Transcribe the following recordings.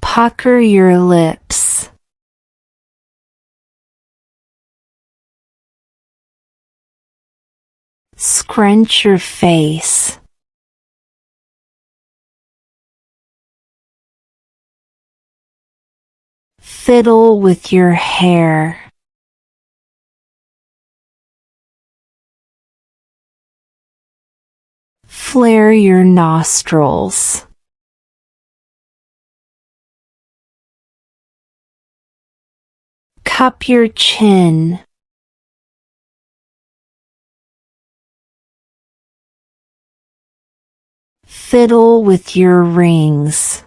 Pucker your lips. Scrunch your face. Fiddle with your hair. Flare your nostrils. Cup your chin. Fiddle with your rings.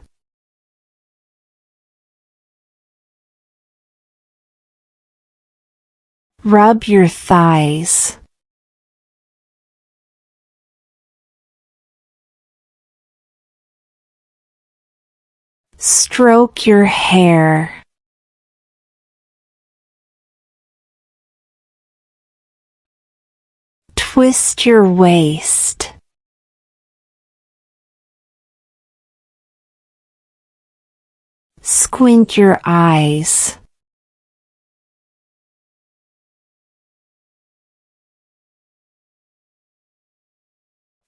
Rub your thighs. Stroke your hair. Twist your waist. Squint your eyes.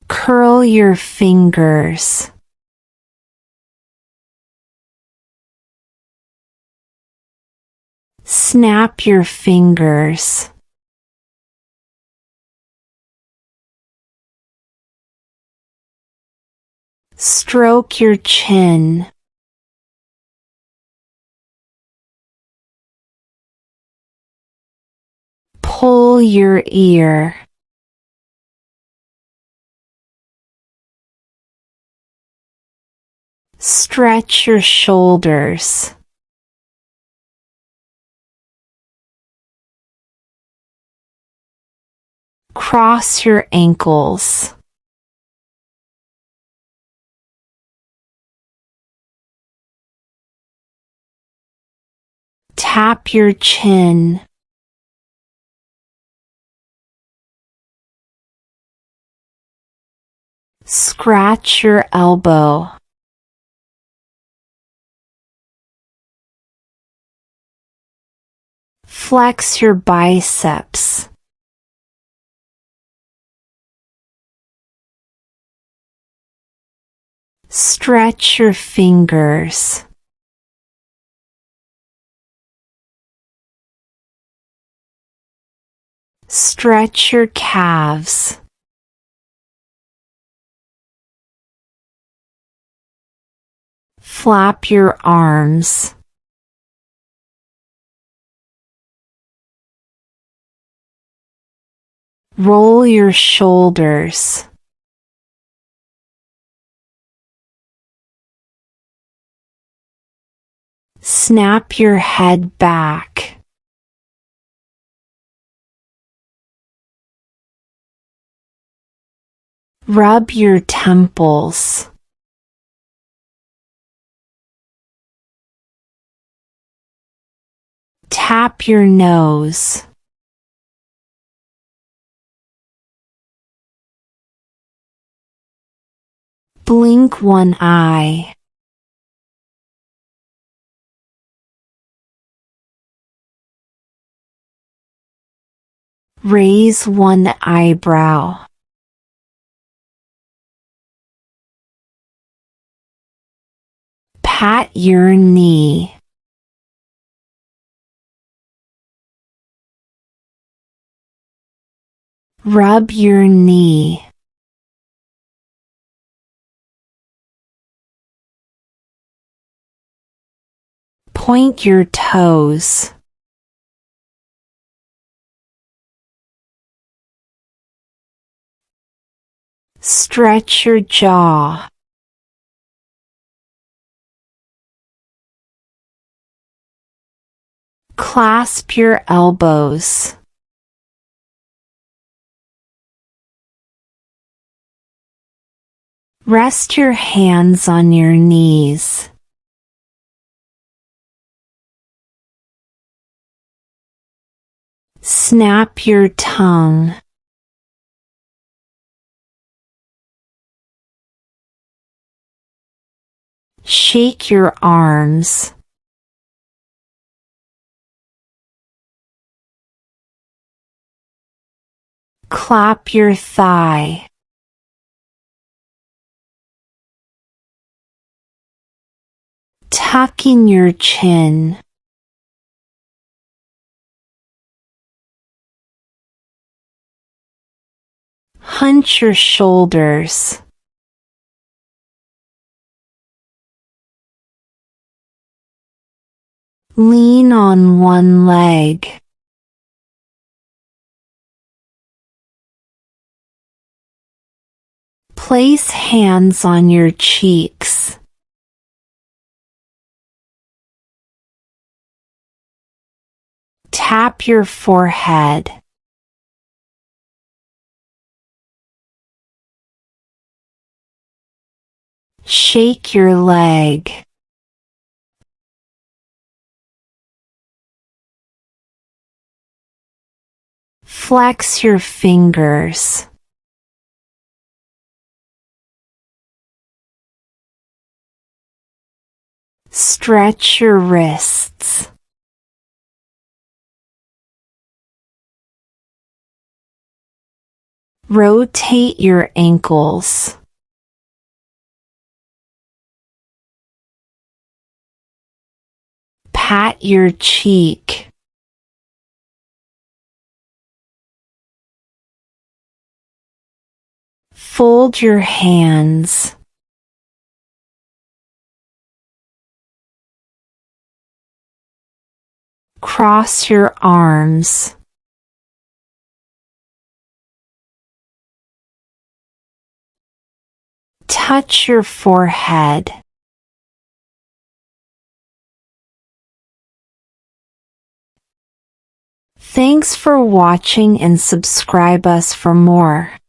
Curl your fingers. Snap your fingers. Stroke your chin. Pull your ear. Stretch your shoulders. Cross your ankles. Tap your chin. Scratch your elbow. Flex your biceps. Stretch your fingers. Stretch your calves. Flap your arms. Roll your shoulders. Snap your head back. Rub your temples. Tap your nose. Blink one eye. Raise one eyebrow. Pat your knee. Rub your knee. Point your toes. Stretch your jaw. Clasp your elbows. Rest your hands on your knees. Snap your tongue. Shake your arms. Clap your thigh. Tuck in your chin. Hunch your shoulders. Lean on one leg. Place hands on your cheeks. Tap your forehead. Shake your leg. Flex your fingers. Stretch your wrists. Rotate your ankles. Pat your cheek. Fold your hands. Cross your arms. Touch your forehead. Thanks for watching and subscribe us for more.